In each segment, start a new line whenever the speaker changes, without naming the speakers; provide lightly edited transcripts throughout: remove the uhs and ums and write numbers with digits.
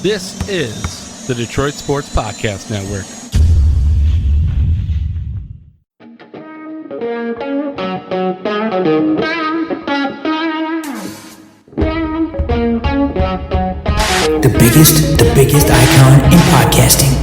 This is the Detroit Sports Podcast Network.
The biggest icon in podcasting.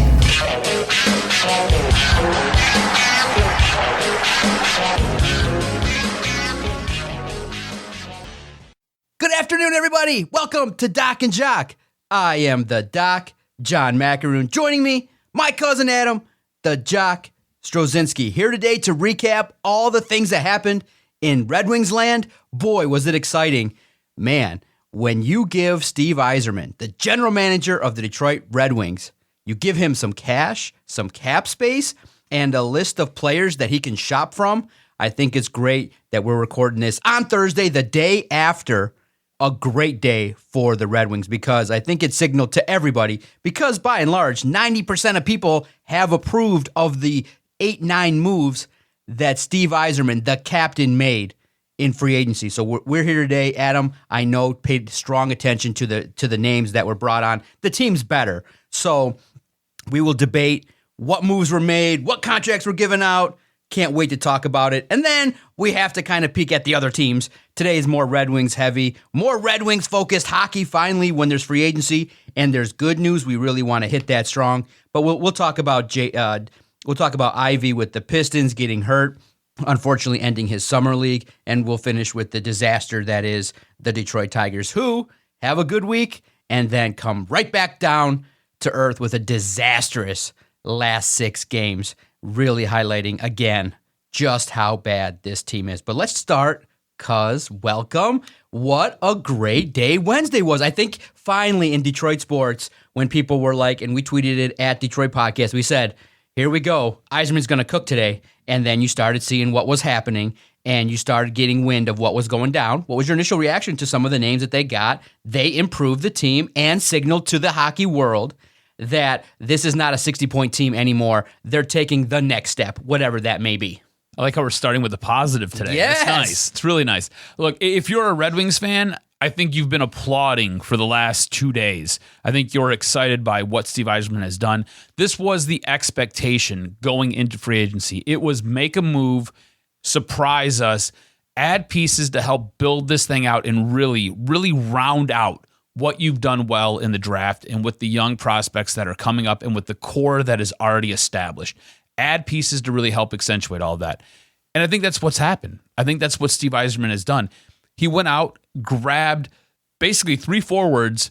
Good afternoon, everybody. Welcome to DocNJock. I am the Doc, John Macaroon. Joining me, my cousin Adam, the Jock Strozinski, here today to recap all the things that happened in Red Wings land. Boy, was it exciting. Man, when you give Steve Yzerman, the general manager of the Detroit Red Wings, you give him some cash, some cap space, and a list of players that he can shop from, I think it's great that we're recording this on Thursday, the day after a great day for the Red Wings, because I think it signaled to everybody, because by and large, 90% of people have approved of the 8-9 moves that Steve Yzerman, the captain, made in free agency. So we're here today. Adam, I know, paid strong attention to the names that were brought on. The team's better. So we will debate what moves were made, what contracts were given out. Can't wait to talk about it. And then we have to kind of peek at the other teams. Today is more Red Wings heavy, more Red Wings focused hockey finally when there's free agency and there's good news. We really want to hit that strong. But we'll talk about Ivey with the Pistons getting hurt, unfortunately ending his summer league, and we'll finish with the disaster that is the Detroit Tigers, who have a good week and then come right back down to earth with a disastrous last 6 games. Really highlighting, again, just how bad this team is. But let's start, cuz welcome. What a great day Wednesday was. I think finally in Detroit sports, when people were like, and we tweeted it at Detroit Podcast, we said, here we go, Yzerman's going to cook today. And then you started seeing what was happening, and you started getting wind of what was going down. What was your initial reaction to some of the names that they got? They improved the team and signaled to the hockey world that this is not a 60-point team anymore. They're taking the next step, whatever that may be.
I like how we're starting with the positive today.
Yes.
It's nice. It's really nice. Look, if you're a Red Wings fan, I think you've been applauding for the last 2 days. I think you're excited by what Steve Yzerman has done. This was the expectation going into free agency. It was make a move, surprise us, add pieces to help build this thing out and really, really round out what you've done well in the draft and with the young prospects that are coming up and with the core that is already established. Add pieces to really help accentuate all that. And I think that's what's happened. I think that's what Steve Yzerman has done. He went out, grabbed basically 3 forwards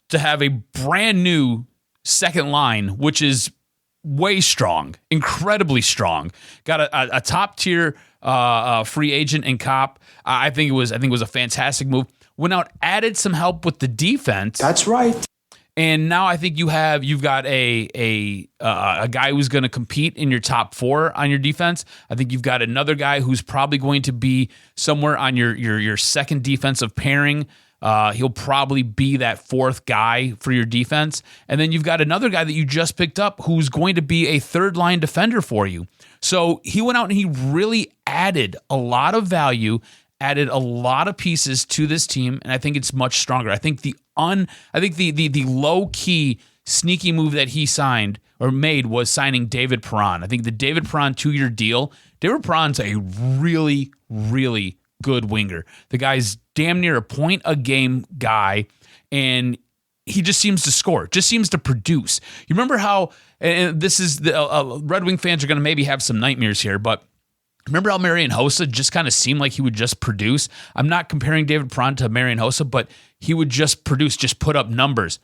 to have a brand new second line, which is way strong, incredibly strong. Got a top tier free agent and cop. I think it was a fantastic move. Went out, added some help with the defense.
That's right.
And now I think you've got a guy who's going to compete in your top 4 on your defense. I think you've got another guy who's probably going to be somewhere on your second defensive pairing. He'll probably be that 4th guy for your defense. And then you've got another guy that you just picked up who's going to be a 3rd-line defender for you. So he went out and he really added a lot of value, added a lot of pieces to this team, and I think it's much stronger. I think the low-key sneaky move that he signed or made was signing David Perron. I think the David Perron 2-year deal, David Perron's a really, really good winger. The guy's damn near a point-a-game guy, and he just seems to score, just seems to produce. You remember how, and this is, Red Wing fans are going to maybe have some nightmares here, but remember how Marian Hossa just kind of seemed like he would just produce? I'm not comparing David Perron to Marian Hossa, but he would just produce, just put up numbers.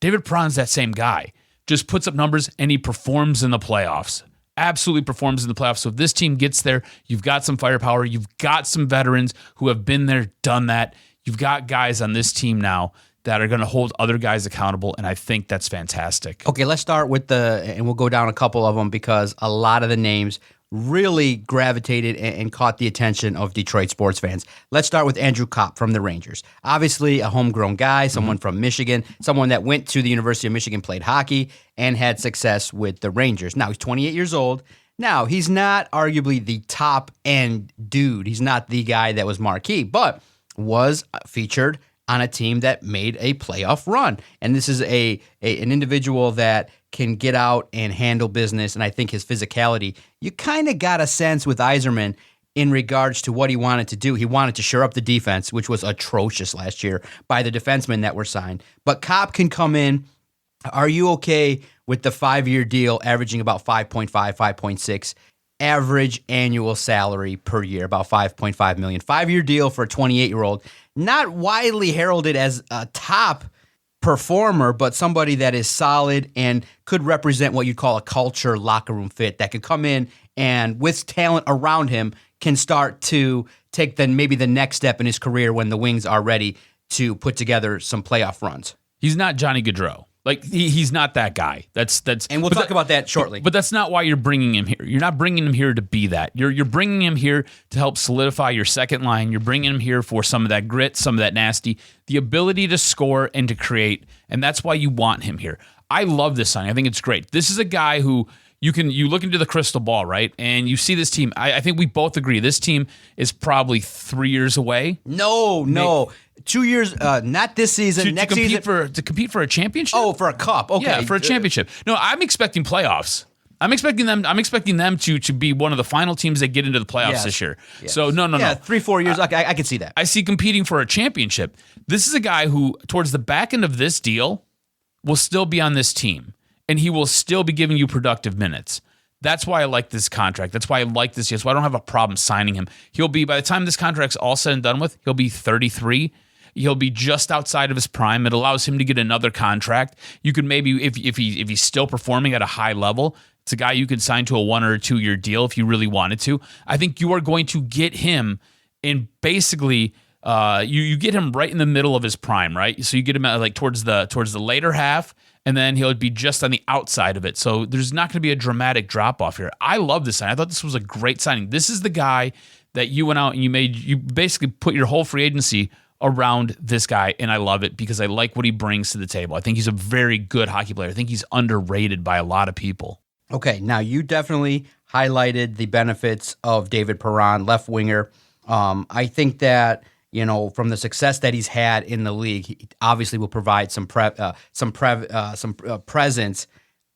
David Perron's that same guy. Just puts up numbers, and he performs in the playoffs. Absolutely performs in the playoffs. So if this team gets there, you've got some firepower. You've got some veterans who have been there, done that. You've got guys on this team now that are going to hold other guys accountable, and I think that's fantastic.
Okay, let's start with and we'll go down a couple of them because a lot of the names really gravitated and caught the attention of Detroit sports fans. Let's start with Andrew Kopp from the Rangers. Obviously, a homegrown guy, someone from Michigan, someone that went to the University of Michigan, played hockey, and had success with the Rangers. Now, he's 28 years old. Now, he's not arguably the top-end dude. He's not the guy that was marquee, but was featured on a team that made a playoff run. And this is an individual that can get out and handle business, and I think his physicality, you kind of got a sense with Yzerman in regards to what he wanted to do. He wanted to shore up the defense, which was atrocious last year by the defensemen that were signed. But Kopp can come in. Are you okay with the 5-year deal averaging about 5.5, 5.6 average annual salary per year, about 5.5 million? 5-year deal for a 28-year-old, not widely heralded as a top performer, but somebody that is solid and could represent what you'd call a culture locker room fit that could come in and with talent around him can start to take maybe the next step in his career when the Wings are ready to put together some playoff runs.
He's not Johnny Gaudreau. Like he's not that guy. That's
and we'll talk about that shortly.
But that's not why you're bringing him here. You're not bringing him here to be that. You're bringing him here to help solidify your second line. You're bringing him here for some of that grit, some of that nasty, the ability to score and to create, and that's why you want him here. I love this signing. I think it's great. This is a guy who you look into the crystal ball, right? And you see this team. I think we both agree this team is probably 3 years away.
No. 2 years, not this season. Next season
to compete for a championship.
Oh, for a cup. Okay,
yeah, for a championship. No, I'm expecting playoffs. I'm expecting them to be one of the final teams that get into the playoffs this year.
Yes.
So no.
Yeah, 3-4 years. I can see that.
I see competing for a championship. This is a guy who, towards the back end of this deal, will still be on this team, and he will still be giving you productive minutes. That's why I like this contract. That's why I like this. That's why I don't have a problem signing him. He'll be, by the time this contract's all said and done with, he'll be 33. He'll be just outside of his prime. It allows him to get another contract. You could maybe, if he's still performing at a high level, it's a guy you could sign to a 1 or 2 year deal if you really wanted to. I think you are going to get him in basically, you get him right in the middle of his prime, right? So you get him like towards the later half, and then he'll be just on the outside of it. So there's not going to be a dramatic drop off here. I love this signing. I thought this was a great signing. This is the guy that you went out and you basically put your whole free agency around this guy, and I love it because I like what he brings to the table. I think he's a very good hockey player. I think he's underrated by a lot of people.
Okay, now you definitely highlighted the benefits of David Perron, left winger. I think that, from the success that he's had in the league, he obviously will provide some presence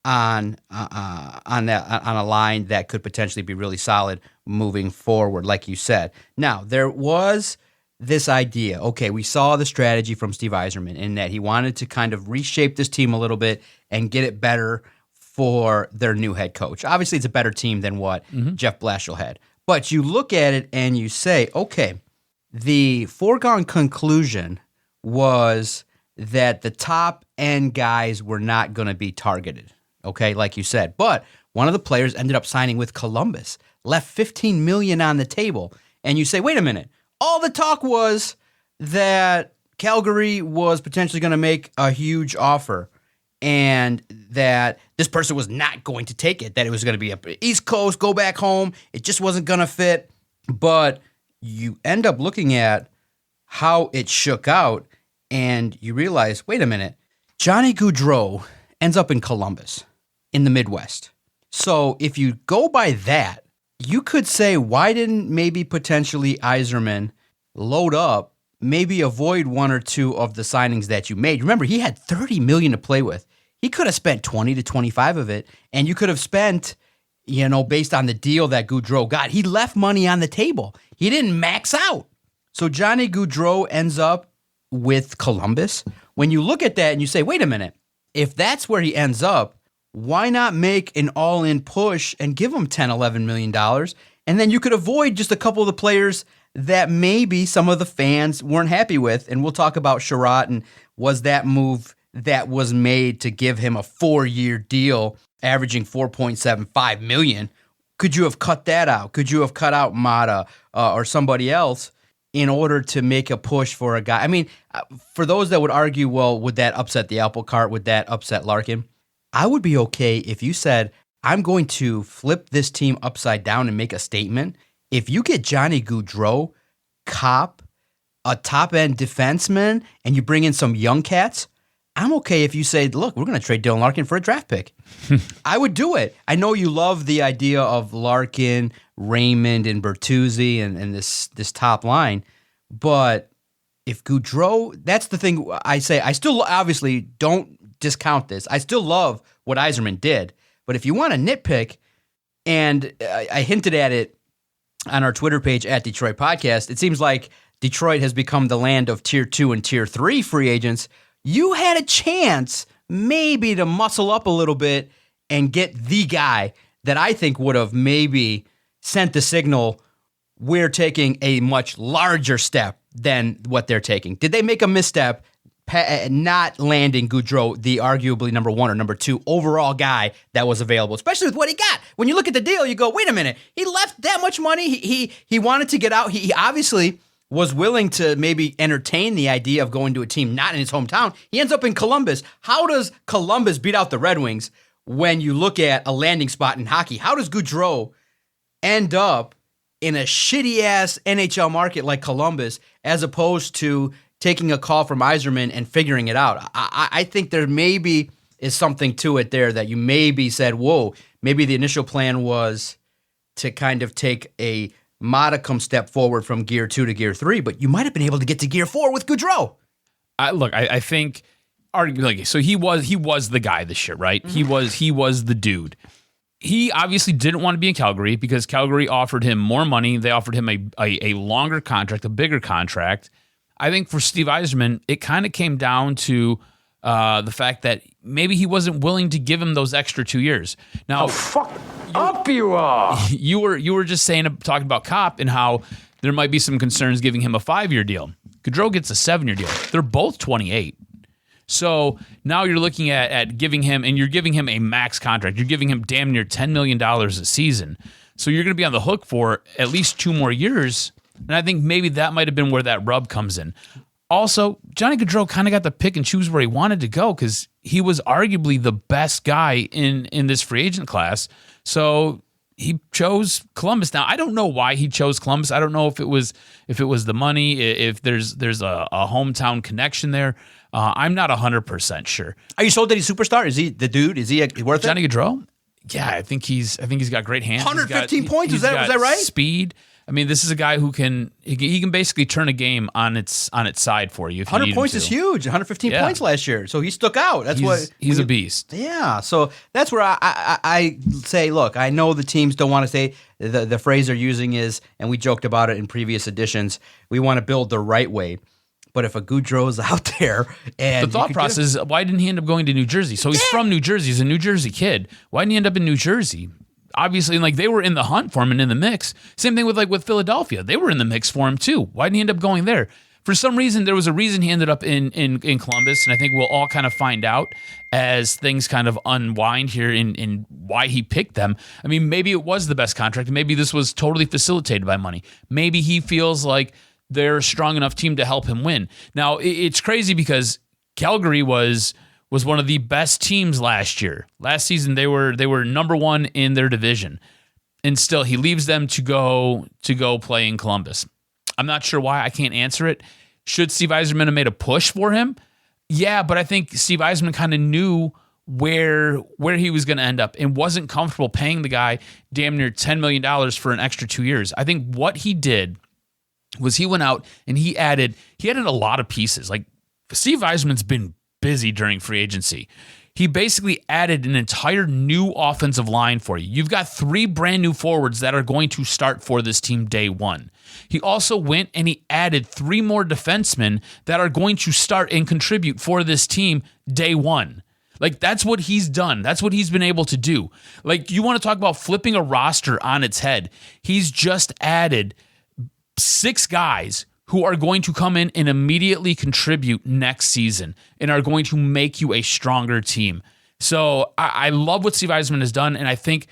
on a line that could potentially be really solid moving forward, like you said. Now, there was this idea. Okay, we saw the strategy from Steve Yzerman in that he wanted to kind of reshape this team a little bit and get it better for their new head coach. Obviously, it's a better team than what Jeff Blashill had. But you look at it and you say, okay, the foregone conclusion was that the top end guys were not going to be targeted, okay, like you said. But one of the players ended up signing with Columbus, left $15 million on the table. And you say, wait a minute, all the talk was that Calgary was potentially going to make a huge offer and that this person was not going to take it, that it was going to be a East Coast, go back home. It just wasn't going to fit. But you end up looking at how it shook out and you realize, wait a minute, Johnny Gaudreau ends up in Columbus in the Midwest. So if you go by that, you could say, why didn't maybe potentially Yzerman load up, maybe avoid 1 or 2 of the signings that you made? Remember, he had $30 million to play with. He could have spent 20 to 25 of it, and you could have spent, based on the deal that Gaudreau got. He left money on the table. He didn't max out. So Johnny Gaudreau ends up with Columbus. When you look at that and you say, wait a minute, if that's where he ends up, why not make an all-in push and give him $10, $11 million? And then you could avoid just a couple of the players that maybe some of the fans weren't happy with. And we'll talk about Sherratt and was that move that was made to give him a 4-year deal averaging $4.75 million. Could you have cut that out? Could you have cut out Mata or somebody else in order to make a push for a guy? I mean, for those that would argue, well, would that upset the apple cart? Would that upset Larkin? I would be okay if you said, I'm going to flip this team upside down and make a statement. If you get Johnny Gaudreau, Kopp, a top-end defenseman, and you bring in some young cats, I'm okay if you say, look, we're going to trade Dylan Larkin for a draft pick. I would do it. I know you love the idea of Larkin, Raymond, and Bertuzzi and this top line, but if Goudreau, that's the thing I say. I still obviously don't discount this. I still love what Yzerman did. But if you want to nitpick, and I hinted at it on our Twitter page at Detroit Podcast, it seems like Detroit has become the land of tier 2 and tier 3 free agents. You had a chance maybe to muscle up a little bit and get the guy that I think would have maybe sent the signal, we're taking a much larger step than what they're taking. Did they make a misstep not landing Goudreau, the arguably number 1 or number 2 overall guy that was available, especially with what he got? When you look at the deal, you go, wait a minute, he left that much money. He wanted to get out. He obviously was willing to maybe entertain the idea of going to a team not in his hometown. He ends up in Columbus. How does Columbus beat out the Red Wings when you look at a landing spot in hockey? How does Goudreau end up in a shitty-ass NHL market like Columbus as opposed to taking a call from Yzerman and figuring it out? I think there maybe is something to it there that you maybe said, whoa, maybe the initial plan was to kind of take a modicum step forward from gear 2 to gear 3, but you might have been able to get to gear 4 with Goudreau.
I think, arguably, so he was the guy this year, right? Mm-hmm. He was the dude. He obviously didn't want to be in Calgary because Calgary offered him more money. They offered him a longer contract, a bigger contract. I think for Steve Yzerman, it kind of came down to the fact that maybe he wasn't willing to give him those extra 2 years. Now, you are. You were just talking about Kopp and how there might be some concerns giving him a 5-year deal. Goudreau gets a 7-year deal. They're both 28. So now you're looking at giving him, and you're giving him a max contract. You're giving him damn near $10 million a season. So you're going to be on the hook for at least 2 more years. And I think maybe that might have been where that rub comes in. Also, Johnny Gaudreau kind of got to pick and choose where he wanted to go because he was arguably the best guy in this free agent class. So he chose Columbus. Now, I don't know why he chose Columbus. I don't know if it was the money, if there's a hometown connection there. I'm not 100% sure.
Are you sold that he's a superstar? Is he the dude? Is he worth it?
Johnny Gaudreau? Yeah, I think he's got great hands.
115 points. Was that right?
Speed. I mean, this is a guy who can basically turn a game on its side for you. If
100 points is huge. 115 points last year, so he stuck out.
He's a beast.
Yeah, so that's where I say, look, I know the teams don't want to say the phrase they're using is, and we joked about it in previous editions, we want to build the right way. But if a Goudreau's out there, and
the thought process is, why didn't he end up going to New Jersey? So he's from New Jersey. He's a New Jersey kid. Why didn't he end up in New Jersey? Obviously, like they were in the hunt for him and in the mix. Same thing with Philadelphia. They were in the mix for him too. Why didn't he end up going there? For some reason, there was a reason he ended up in Columbus, and I think we'll all kind of find out as things kind of unwind here in why he picked them. I mean, maybe it was the best contract. Maybe this was totally facilitated by money. Maybe he feels like they're a strong enough team to help him win. Now, it's crazy because Calgary was one of the best teams last year. Last season, they were number 1 in their division. And still, he leaves them to go play in Columbus. I'm not sure why. I can't answer it. Should Steve Yzerman have made a push for him? Yeah, but I think Steve Yzerman kind of knew where he was going to end up and wasn't comfortable paying the guy damn near $10 million for an extra 2 years. I think what he did was he went out and he added a lot of pieces. Like Steve Yzerman's been busy during free agency. He basically added an entire new offensive line for you. You've got 3 brand new forwards that are going to start for this team day 1. He also went and he added 3 more defensemen that are going to start and contribute for this team day 1. Like, that's what he's done. That's what he's been able to do. Like, you want to talk about flipping a roster on its head. He's just added 6 guys who are going to come in and immediately contribute next season and are going to make you a stronger team. So I love what Steve Yzerman has done, and I think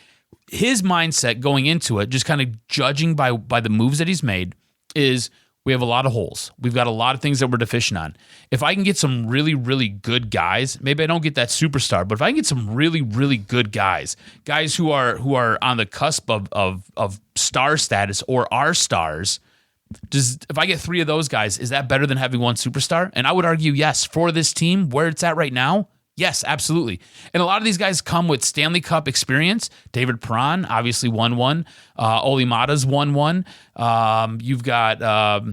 his mindset going into it, just kind of judging by the moves that he's made, is we have a lot of holes. We've got a lot of things that we're deficient on. If I can get some really, really good guys, maybe I don't get that superstar, but if I can get some really, really good guys who are on the cusp of star status or are stars, if I get 3 of those guys, is that better than having 1 superstar? And I would argue yes. For this team, where it's at right now, yes, absolutely. And a lot of these guys come with Stanley Cup experience. David Perron obviously won one. Oli Mata's won one. You've got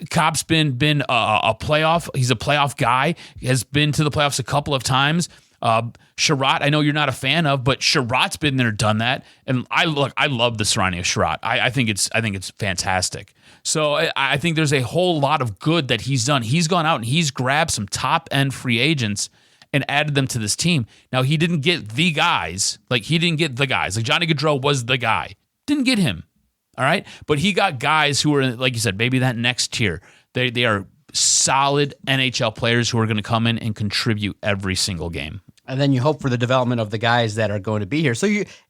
Copp's been a playoff. He's a playoff guy. He has been to the playoffs a couple of times. Sherratt, I know you're not a fan of, but Sherratt's been there, done that. And I love the surrounding of Sherratt. I think it's fantastic. So I think there's a whole lot of good that he's done. He's gone out and he's grabbed some top end free agents and added them to this team. Now, he didn't get the guys. Like Johnny Gaudreau was the guy. Didn't get him. All right. But he got guys who are, like you said, maybe that next tier. They are solid NHL players who are going to come in and contribute every single game.
And then you hope for the development of the guys that are going to be here. So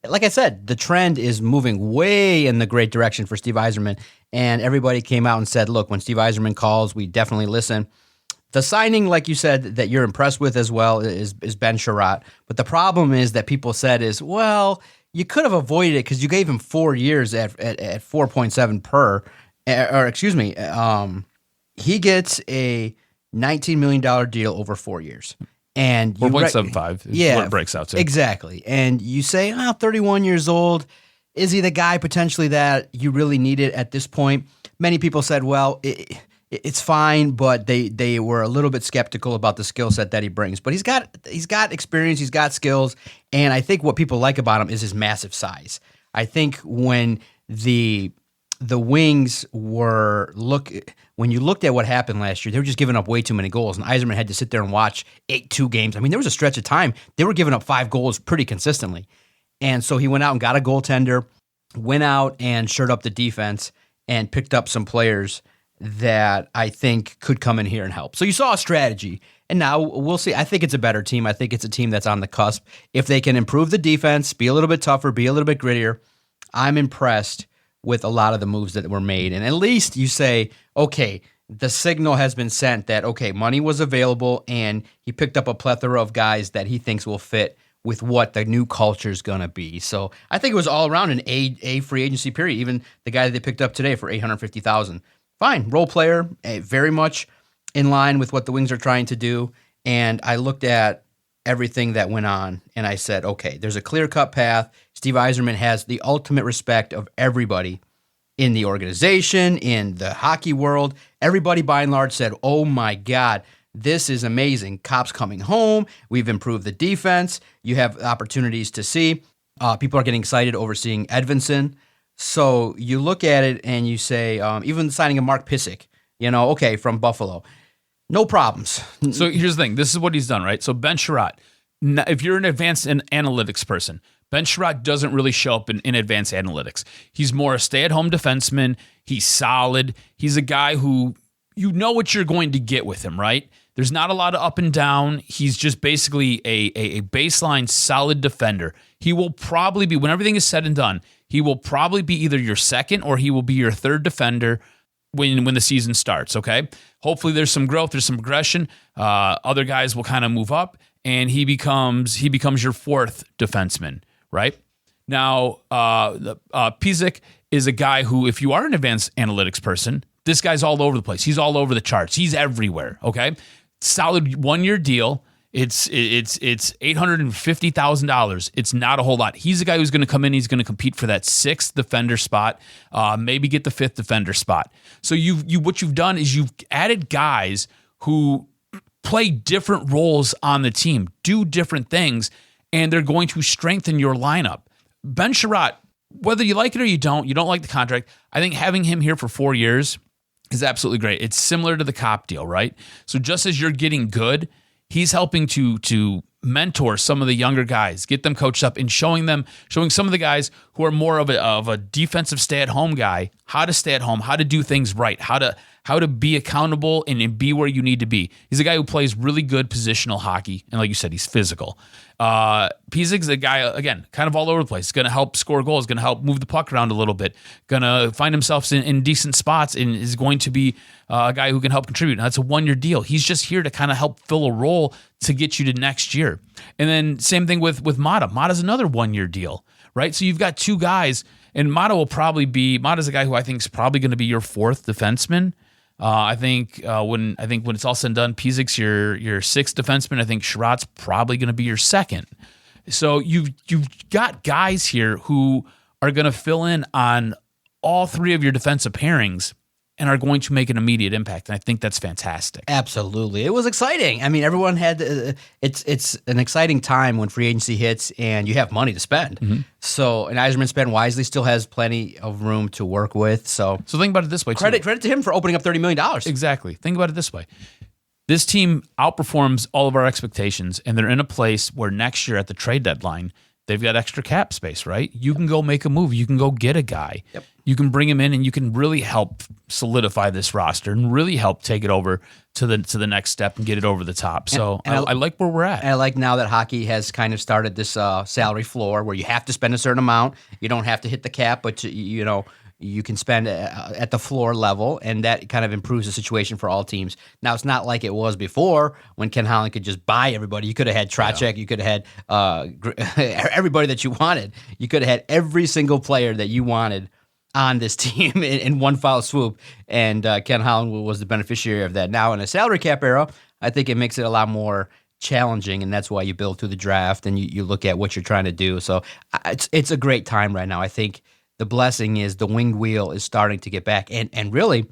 like I said, the trend is moving way in the great direction for Steve Yzerman. And everybody came out and said, look, when Steve Yzerman calls, we definitely listen. The signing, like you said, that you're impressed with as well is Ben Sherratt. But the problem is that people said is, well, you could have avoided it because you gave him 4 years at 4.7 per, or excuse me, he gets a $19 million deal over 4 years. And
4.75 is what it breaks out to.
Exactly. And you say, 31 years old, is he the guy potentially that you really needed at this point? Many people said, well, it's fine, but they were a little bit skeptical about the skill set that he brings. But he's got experience, he's got skills, and I think what people like about him is his massive size. I think when the Wings when you looked at what happened last year, they were just giving up way too many goals, and Yzerman had to sit there and watch 8-2 games. I mean, there was a stretch of time they were giving up 5 goals pretty consistently. And so he went out and got a goaltender, went out and shored up the defense, and picked up some players that I think could come in here and help. So you saw a strategy, and now we'll see. I think it's a better team. I think it's a team that's on the cusp. If they can improve the defense, be a little bit tougher, be a little bit grittier, I'm impressed with a lot of the moves that were made. And at least you say, okay, the signal has been sent that, okay, money was available, and he picked up a plethora of guys that he thinks will fit with what the new culture is going to be. So I think it was all around an A free agency period. Even the guy that they picked up today for $850,000. Fine, role player, very much in line with what the Wings are trying to do. And I looked at everything that went on, and I said, okay, there's a clear-cut path. Steve Yzerman has the ultimate respect of everybody in the organization, in the hockey world. Everybody, by and large, said, oh, my God, this is amazing. Copp's coming home. We've improved the defense. You have opportunities to see. People are getting excited over seeing Edvinsson. So you look at it and you say, even the signing of Mark Pysyk, okay, from Buffalo, no problems.
So here's the thing. This is what he's done, right? So Ben Sherratt, if you're an advanced analytics person, Ben Sherratt doesn't really show up in advanced analytics. He's more a stay-at-home defenseman. He's solid. He's a guy who you know what you're going to get with him, right? There's not a lot of up and down. He's just basically a baseline solid defender. He will probably be, when everything is said and done, he will probably be either your second or he will be your third defender when the season starts, okay? Hopefully there's some growth, there's some progression. Other guys will kind of move up, and he becomes your fourth defenseman, right? Now, Pysyk is a guy who, if you are an advanced analytics person, this guy's all over the place. He's all over the charts. He's everywhere, okay? Solid 1-year deal. It's $850,000. It's not a whole lot. He's a guy who's going to come in. He's going to compete for that 6th defender spot, maybe get the 5th defender spot. So what you've done is you've added guys who play different roles on the team, do different things, and they're going to strengthen your lineup. Ben Sherratt, whether you like it or you don't like the contract, I think having him here for 4 years is absolutely great. It's similar to the Copp deal, right? So just as you're getting good, he's helping to mentor some of the younger guys, get them coached up, and showing some of the guys who are more of a defensive stay-at-home guy how to stay at home, how to do things right, how to be accountable and be where you need to be. He's a guy who plays really good positional hockey, and like you said, he's physical. Pysyk's a guy, again, kind of all over the place. He's going to help score goals, going to help move the puck around a little bit, going to find himself in decent spots, and is going to be a guy who can help contribute. Now, that's a 1-year deal. He's just here to kind of help fill a role to get you to next year. And then same thing with Mata. Mata's another 1-year deal, right? So you've got 2 guys, and Mata's a guy who I think is probably going to be your 4th defenseman. I think when it's all said and done, Pysyk's your 6th defenseman. I think Sherratt's probably going to be your 2nd. So you've got guys here who are going to fill in on all 3 of your defensive pairings, and are going to make an immediate impact. And I think that's fantastic.
Absolutely. It was exciting. I mean, everyone had it's an exciting time when free agency hits and you have money to spend. So, and Yzerman spent wisely, still has plenty of room to work with. So
think about it this way,
credit to him for opening up $30 million.
Exactly. Think about it this way. This team outperforms all of our expectations, and they're in a place where next year at the trade deadline, they've got extra cap space, right? You can go make a move. You can go get a guy.
Yep.
You can bring him in, and you can really help solidify this roster and really help take it over to the next step and get it over the top. So I like where we're at.
And I like now that hockey has kind of started this salary floor where you have to spend a certain amount. You don't have to hit the cap, but you can spend at the floor level, and that kind of improves the situation for all teams. Now, it's not like it was before when Ken Holland could just buy everybody. You could have had Trocheck. You could have had everybody that you wanted. You could have had every single player that you wanted on this team in one foul swoop, and Ken Holland was the beneficiary of that. Now, in a salary cap era, I think it makes it a lot more challenging, and that's why you build through the draft and you look at what you're trying to do. So it's a great time right now. I think the blessing is the winged wheel is starting to get back. And really,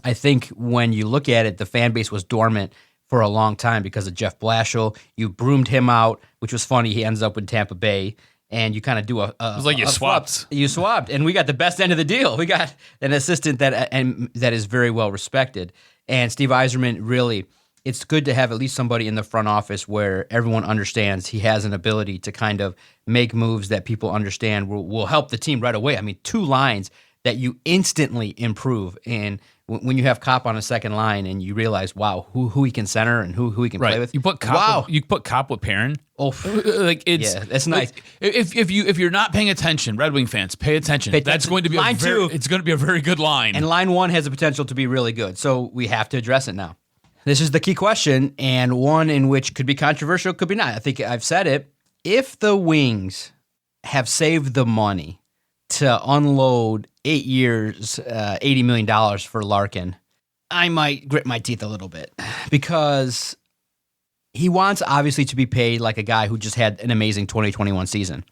I think when you look at it, the fan base was dormant for a long time because of Jeff Blashill. You broomed him out, which was funny. He ends up in Tampa Bay, and you kind of do it
was like you swapped.
You swapped, and we got the best end of the deal. We got an assistant that is very well respected. And Steve Yzerman, really, it's good to have at least somebody in the front office where everyone understands he has an ability to kind of make moves that people understand will help the team right away. I mean, 2 lines that you instantly improve. And when you have Kopp on a second line and you realize, wow, who he can center and who he can play with.
You put Kopp with Perrin.
Oh, that's nice.
If you're not paying attention, Red Wing fans, pay attention. That's going to be it's going to be a very good line.
And line 1 has the potential to be really good. So we have to address it now. This is the key question, and one in which could be controversial, could be not. I think I've said it. If the Wings have saved the money to unload 8 years, $80 million for Larkin, I might grit my teeth a little bit because he wants, obviously, to be paid like a guy who just had an amazing 2021 season.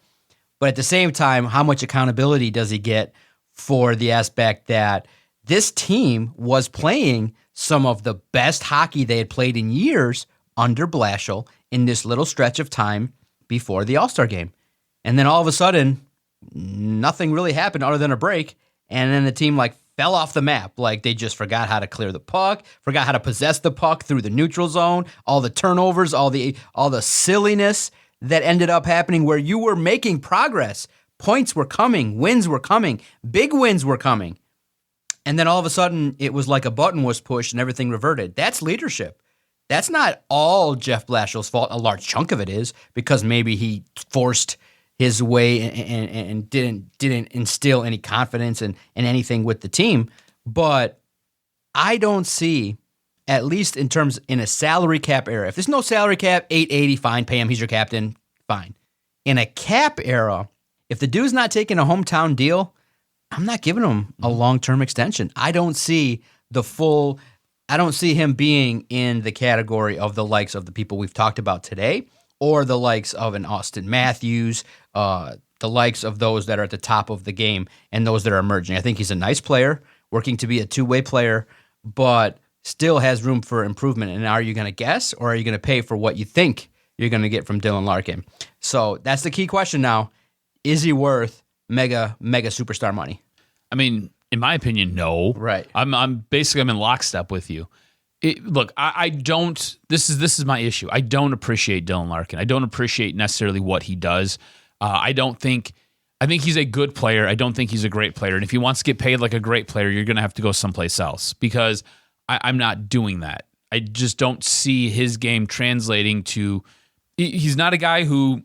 But at the same time, how much accountability does he get for the aspect that this team was playing some of the best hockey they had played in years under Blashill in this little stretch of time before the All-Star game? And then all of a sudden, nothing really happened other than a break, and then the team fell off the map. They just forgot how to clear the puck, forgot how to possess the puck through the neutral zone, all the turnovers, all the silliness that ended up happening where you were making progress. Points were coming, wins were coming, big wins were coming. And then all of a sudden, it was like a button was pushed and everything reverted. That's leadership. That's not all Jeff Blashill's fault. A large chunk of it is because maybe he forced his way and didn't instill any confidence in anything with the team. But I don't see, at least in a salary cap era, if there's no salary cap, $880, fine, pay him, he's your captain, fine. In a cap era, if the dude's not taking a hometown deal, I'm not giving him a long-term extension. I don't see him being in the category of the likes of the people we've talked about today or the likes of an Austin Matthews, the likes of those that are at the top of the game and those that are emerging. I think he's a nice player, working to be a two-way player, but still has room for improvement. And are you going to guess or are you going to pay for what you think you're going to get from Dylan Larkin? So that's the key question now. Is he worth mega superstar money?
I mean, in my opinion, no.
Right.
I'm in lockstep with you. Look, I don't. This is my issue. I don't appreciate Dylan Larkin. I don't appreciate necessarily what he does. I think he's a good player. I don't think he's a great player. And if he wants to get paid like a great player, you're going to have to go someplace else because I'm not doing that. I just don't see his game translating to. He's not a guy who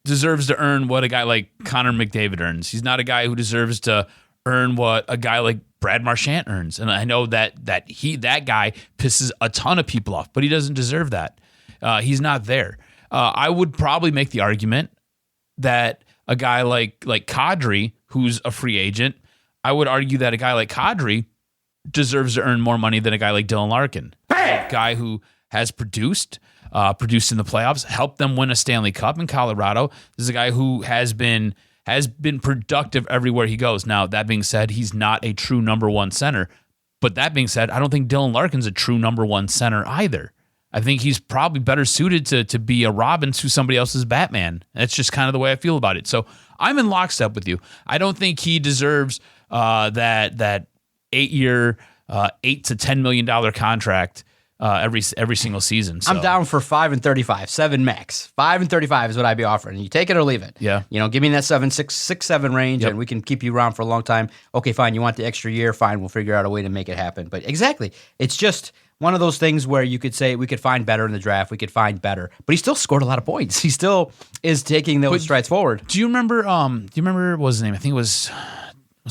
deserves to earn what a guy like Connor McDavid earns. He's not a guy who deserves to earn what a guy like Brad Marchand earns. And I know that guy pisses a ton of people off, but he doesn't deserve that. He's not there. I would probably make the argument that a guy like Kadri, who's a free agent, I would argue that a guy like Kadri deserves to earn more money than a guy like Dylan Larkin. A guy who has produced in the playoffs, helped them win a Stanley Cup in Colorado. This is a guy who has been productive everywhere he goes. Now, that being said, he's not a true number one center, But that being said, I don't think Dylan Larkin's a true number one center either. I think he's probably better suited to be a Robin to somebody else's Batman. That's just kind of the way I feel about it. So I'm in lockstep with you. I don't think he deserves that 8-year, $8 to $10 million contract every single season. So.
I'm down for 5 and 35, 7 max. 5 and 35 is what I'd be offering. You take it or leave it.
Yeah.
Give me that 7 range, and we can keep you around for a long time. Okay, fine. You want the extra year? Fine. We'll figure out a way to make it happen. But exactly, it's just one of those things where you could say we could find better in the draft. We could find better, but he still scored a lot of points. He still is taking those strides forward.
Do you remember? What was his name? I think it was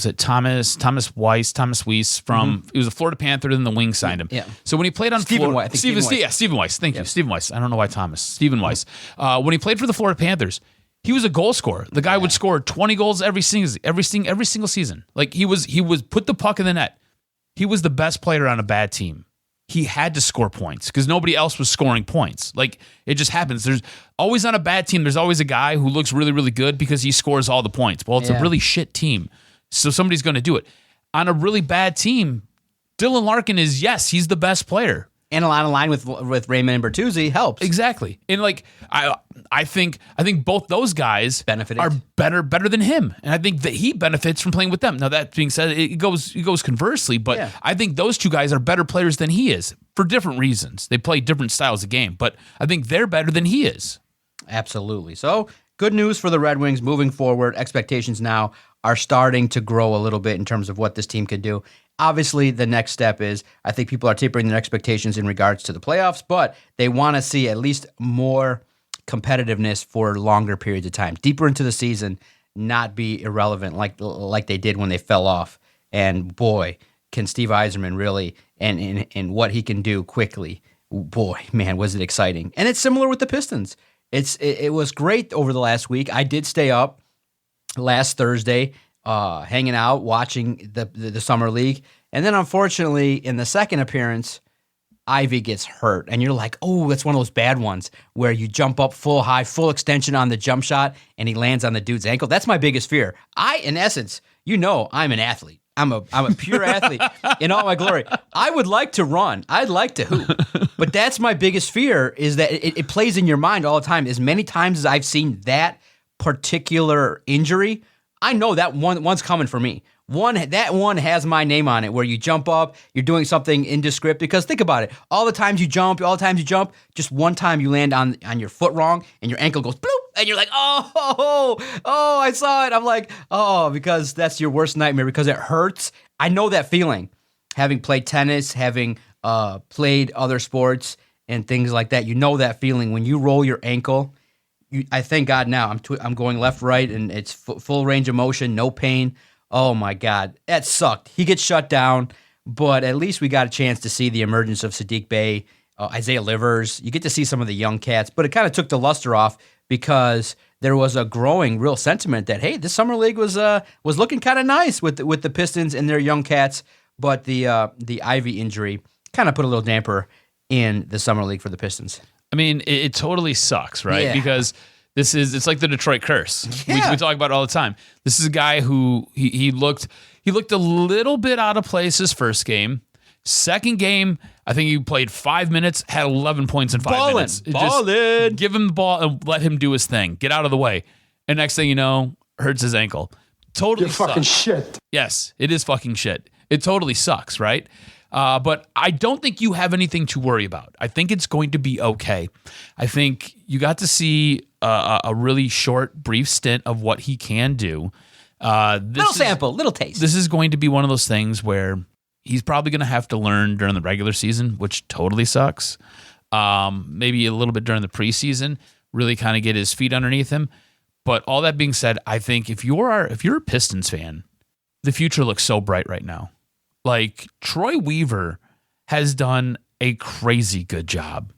it Thomas Weiss from he was a Florida Panther, then the Wings signed him.
Yeah.
So when he played on
Stephen
Florida,
Weiss.
Stephen Weiss. Thank you, Stephen Weiss. I don't know why Thomas. Stephen Weiss. When he played for the Florida Panthers, he was a goal scorer. The guy would score 20 goals every single season. Like he was put the puck in the net. He was the best player on a bad team. He had to score points because nobody else was scoring points. Like, it just happens. There's always on a bad team, there's always a guy who looks really, really good because he scores all the points. Well, it's a really shit team, so somebody's going to do it. On a really bad team, Dylan Larkin is, yes, he's the best player.
And a lot of line with Raymond and Bertuzzi helps.
Exactly. And like I think both those guys are better than him. And I think that he benefits from playing with them. Now that being said, it goes conversely, but I think those two guys are better players than he is for different reasons. They play different styles of game, but I think they're better than he is.
Absolutely. So, good news for the Red Wings moving forward. Expectations now are starting to grow a little bit in terms of what this team could do. Obviously, the next step is I think people are tapering their expectations in regards to the playoffs, but they want to see at least more competitiveness for longer periods of time, deeper into the season, not be irrelevant like they did when they fell off. And boy, can Steve Yzerman really, and what he can do quickly, boy, man, was it exciting. And it's similar with the Pistons. It was great over the last week. I did stay up last Thursday, hanging out, watching the Summer League. And then, unfortunately, in the second appearance, Ivey gets hurt. And you're like, oh, that's one of those bad ones where you jump up full extension on the jump shot, and he lands on the dude's ankle. That's my biggest fear. In essence, I'm an athlete. I'm a pure athlete in all my glory. I would like to run. I'd like to hoop. But that's my biggest fear, is that it plays in your mind all the time. As many times as I've seen that particular injury, I know that one's coming for me. That one has my name on it, where you jump up, you're doing something indescript. Because think about it, all the times you jump, just one time you land on your foot wrong, and your ankle goes bloop, and you're like, oh, I saw it. I'm like, oh, because that's your worst nightmare, because it hurts. I know that feeling, having played tennis, having played other sports and things like that. You know that feeling when you roll your ankle. I thank God now I'm going left, right, and it's full range of motion, no pain. Oh my God, that sucked. He gets shut down, but at least we got a chance to see the emergence of Sadiq Bey, Isaiah Livers. You get to see some of the young cats, but it kind of took the luster off because there was a growing real sentiment that, hey, this Summer League was looking kind of nice with the Pistons and their young cats, but the Ivey injury kind of put a little damper in the Summer League for the Pistons.
I mean, it totally sucks, right?
Yeah.
Because it's like the Detroit curse.
Yeah.
We talk about it all the time. This is a guy who he looked a little bit out of place his first game. Second game, I think he played 5 minutes, had 11 points in 5 minutes. Just give him the ball and let him do his thing. Get out of the way. And next thing you know, hurts his ankle. Totally sucks.
Fucking shit.
Yes, it is fucking shit. It totally sucks, right? But I don't think you have anything to worry about. I think it's going to be okay. I think you got to see a really short, brief stint of what he can do.
Little taste.
This is going to be one of those things where he's probably going to have to learn during the regular season, which totally sucks. Maybe a little bit during the preseason, really kind of get his feet underneath him. But all that being said, I think if you're a Pistons fan, the future looks so bright right now. Like, Troy Weaver has done a crazy good job.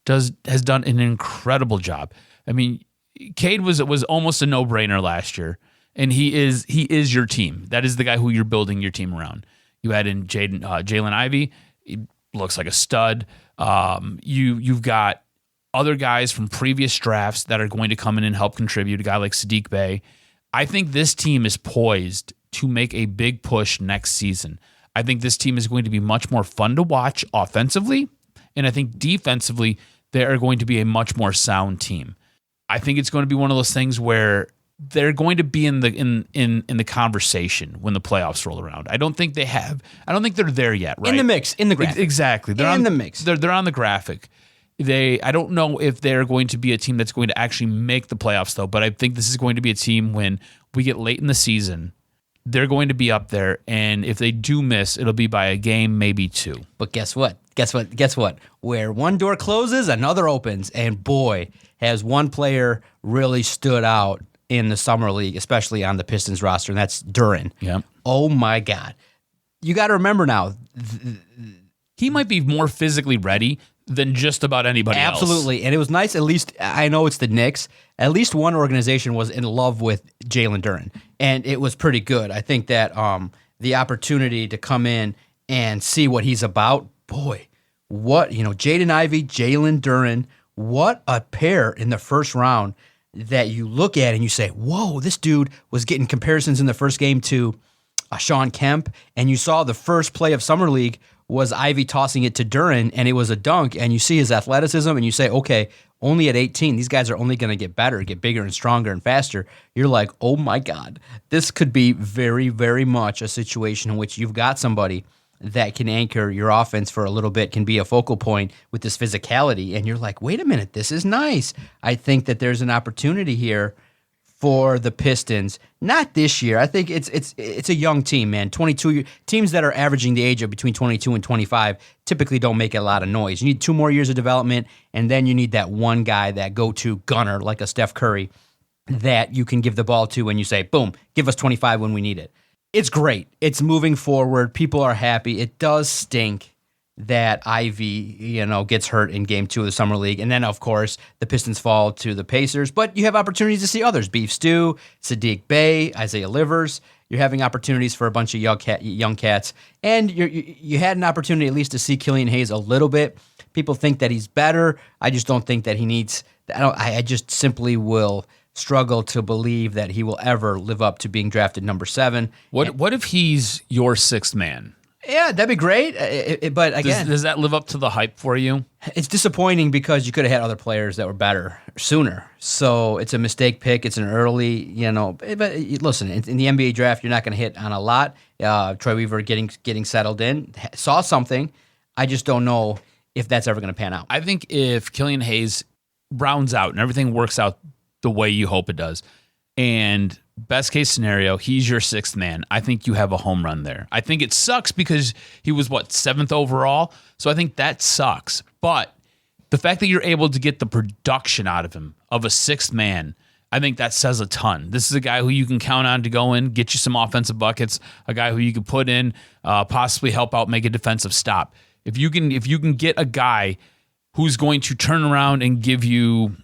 Has done an incredible job. I mean, Cade was almost a no-brainer last year, and he is your team. That is the guy who you're building your team around. You add in Jaden Ivey, he looks like a stud. You've got other guys from previous drafts that are going to come in and help contribute. A guy like Sadiq Bey. I think this team is poised to make a big push next season. I think this team is going to be much more fun to watch offensively, and I think defensively they are going to be a much more sound team. I think it's going to be one of those things where they're going to be in the conversation when the playoffs roll around. I don't think they're there yet, right?
In the mix, in the graphic.
Exactly. They're
in
on
the mix.
They're on the graphic. I don't know if they're going to be a team that's going to actually make the playoffs, though, but I think this is going to be a team when we get late in the season, they're going to be up there, and if they do miss, it'll be by a game, maybe two.
But guess what? Where one door closes, another opens, and boy, has one player really stood out in the Summer League, especially on the Pistons roster, and that's Duren.
Yeah.
Oh, my God. You got to remember now.
He might be more physically ready than just about anybody else.
Absolutely. And it was nice, at least, I know it's the Knicks, at least one organization was in love with Jalen Duren, and it was pretty good. I think that the opportunity to come in and see what he's about, boy, Jaden Ivey, Jalen Duren, what a pair in the first round that you look at and you say, whoa, this dude was getting comparisons in the first game to Sean Kemp, and you saw the first play of Summer League was Ivy tossing it to Duren, and it was a dunk, and you see his athleticism, and you say, okay, only at 18, these guys are only going to get better, get bigger and stronger and faster. You're like, oh my God, this could be very, very much a situation in which you've got somebody that can anchor your offense for a little bit, can be a focal point with this physicality, and you're like, wait a minute, this is nice. I think that there's an opportunity here for the Pistons. Not this year. I think it's a young team, man. 22 teams that are averaging the age of between 22 and 25 typically don't make a lot of noise. You need 2 more years of development, and then you need that one guy, that go-to gunner like a Steph Curry, that you can give the ball to when you say, boom, give us 25 when we need it. It's great. It's moving forward. People are happy. It does stink that Ivy, gets hurt in Game 2 of the Summer League. And then, of course, the Pistons fall to the Pacers. But you have opportunities to see others. Beef Stew, Sadiq Bey, Isaiah Livers. You're having opportunities for a bunch of young cats. And you had an opportunity at least to see Killian Hayes a little bit. People think that he's better. I just don't think that he needs – I just simply will struggle to believe that he will ever live up to being drafted number 7.
What if he's your 6th man?
Yeah, that'd be great. But again,
does that live up to the hype for you?
It's disappointing because you could have had other players that were better sooner. So it's a mistake pick. It's an early, But listen, in the NBA draft, you're not going to hit on a lot. Troy Weaver getting settled in, saw something. I just don't know if that's ever going to pan out.
I think if Killian Hayes rounds out and everything works out the way you hope it does, and best case scenario, he's your 6th man, I think you have a home run there. I think it sucks because he was, 7th overall? So I think that sucks. But the fact that you're able to get the production out of him, of a 6th man, I think that says a ton. This is a guy who you can count on to go in, get you some offensive buckets, a guy who you can put in, possibly help out, make a defensive stop. If you can get a guy who's going to turn around and give you,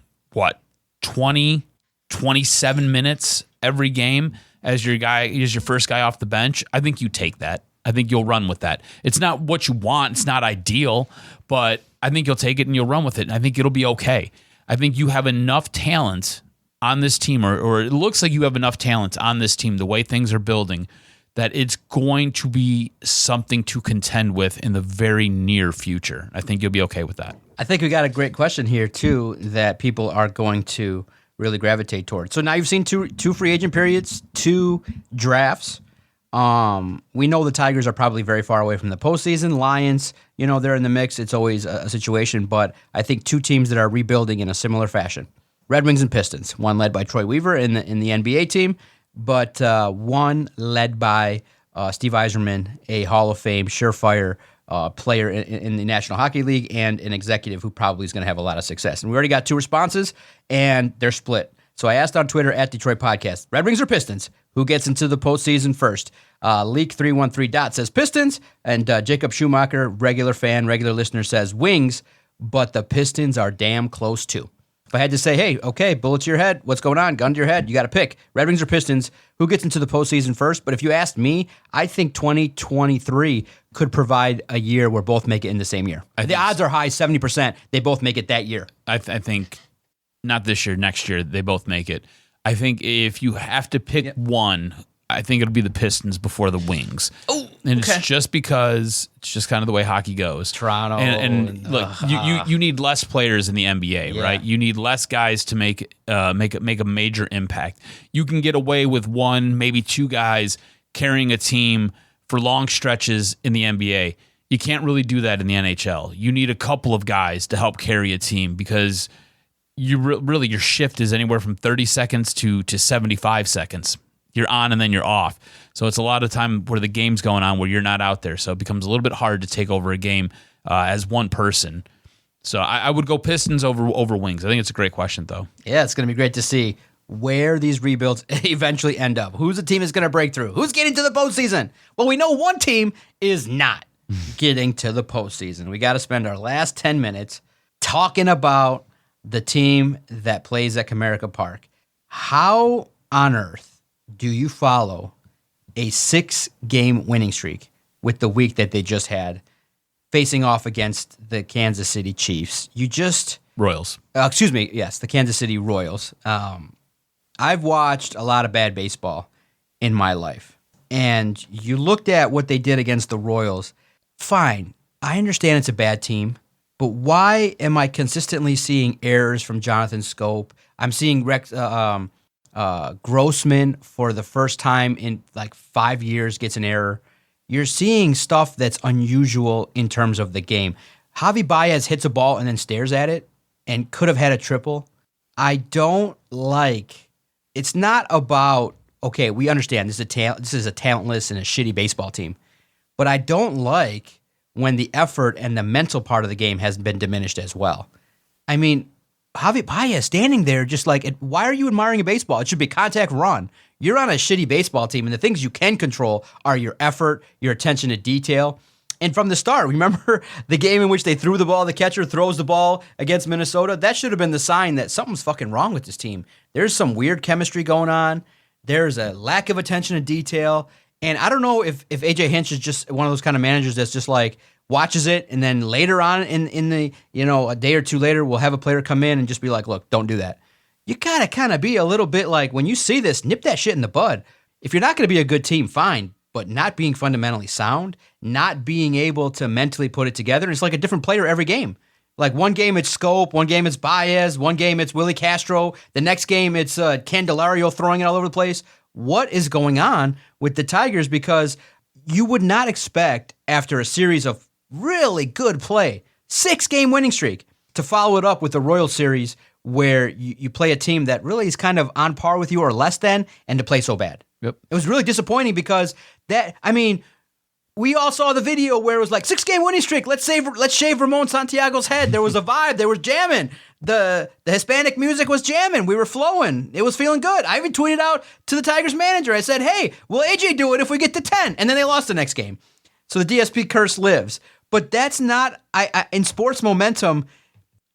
20, 27 minutes every game as your first guy off the bench, I think you take that. I think you'll run with that. It's not what you want. It's not ideal, but I think you'll take it and you'll run with it, and I think it'll be okay. I think you have enough talent on this team, or it looks like you have enough talent on this team, the way things are building, that it's going to be something to contend with in the very near future. I think you'll be okay with that.
I think we got a great question here, too, that people are going to really gravitate towards. So now you've seen two free agent periods, 2 drafts. We know the Tigers are probably very far away from the postseason. Lions, they're in the mix. It's always a situation, but I think 2 teams that are rebuilding in a similar fashion. Red Wings and Pistons, one led by Troy Weaver in the NBA team, but one led by Steve Yzerman, a Hall of Fame surefire player in the National Hockey League, and an executive who probably is going to have a lot of success. And we already got 2 responses, and they're split. So I asked on Twitter at Detroit Podcast, Red Wings or Pistons? Who gets into the postseason first? Leak313 says Pistons, and Jacob Schumacher, regular fan, regular listener, says Wings, but the Pistons are damn close too. If I had to say, hey, okay, bullet to your head, what's going on? Gun to your head, you got to pick. Red Wings or Pistons, who gets into the postseason first? But if you asked me, I think 2023 could provide a year where both make it in the same year. The odds are high, 70%. They both make it that year.
I think not this year, next year, they both make it. I think if you have to pick one, I think it'll be the Pistons before the Wings.
Oh,
And it's just because it's just kind of the way hockey goes.
Toronto.
And look, you need less players in the NBA, right? You need less guys to make a major impact. You can get away with one, maybe two guys carrying a team for long stretches in the NBA. You can't really do that in the NHL. You need a couple of guys to help carry a team because you really your shift is anywhere from 30 seconds to 75 seconds. You're on and then you're off. So it's a lot of time where the game's going on where you're not out there. So it becomes a little bit hard to take over a game as one person. So I would go Pistons over Wings. I think it's a great question, though.
Yeah, it's going to be great to see where these rebuilds eventually end up. Who's the team that's going to break through? Who's getting to the postseason? Well, we know one team is not getting to the postseason. We got to spend our last 10 minutes talking about the team that plays at Comerica Park. How on earth do you follow a 6-game winning streak with the week that they just had facing off against the Kansas City Chiefs?
Royals.
The Kansas City Royals. I've watched a lot of bad baseball in my life, and you looked at what they did against the Royals. Fine, I understand it's a bad team, but why am I consistently seeing errors from Jonathan Scope? I'm seeing Grossman for the first time in like 5 years gets an error. You're seeing stuff that's unusual in terms of the game. Javi Baez hits a ball and then stares at it and could have had a triple. I don't like. It's not about, okay, we understand this is a talentless and a shitty baseball team, but I don't like when the effort and the mental part of the game has been diminished as well. I mean, Javi Baez standing there just like, why are you admiring a baseball? It should be contact run. You're on a shitty baseball team, and the things you can control are your effort, your attention to detail. And from the start, remember the game in which they threw the ball, the catcher throws the ball against Minnesota? That should have been the sign that something's fucking wrong with this team. There's some weird chemistry going on. There's a lack of attention to detail. And I don't know if AJ Hinch is just one of those kind of managers that's just like, watches it, and then later on in the, a day or two later, we'll have a player come in and just be like, look, don't do that. You gotta kind of be a little bit like, when you see this, nip that shit in the bud. If you're not going to be a good team, fine, but not being fundamentally sound, not being able to mentally put it together, it's like a different player every game. Like one game it's Scope, one game it's Baez, one game it's Willie Castro, the next game it's Candelario throwing it all over the place. What is going on with the Tigers? Because you would not expect, after a series of really good play, 6-game winning streak, to follow it up with the Royal Series where you play a team that really is kind of on par with you or less than, and to play so bad.
Yep.
It was really disappointing because we all saw the video where it was like 6-game winning streak. Let's shave Ramon Santiago's head. There was a vibe. They were jamming. The Hispanic music was jamming. We were flowing. It was feeling good. I even tweeted out to the Tigers manager. I said, hey, will AJ do it if we get to 10? And then they lost the next game. So the DSP curse lives. But that's not in sports momentum.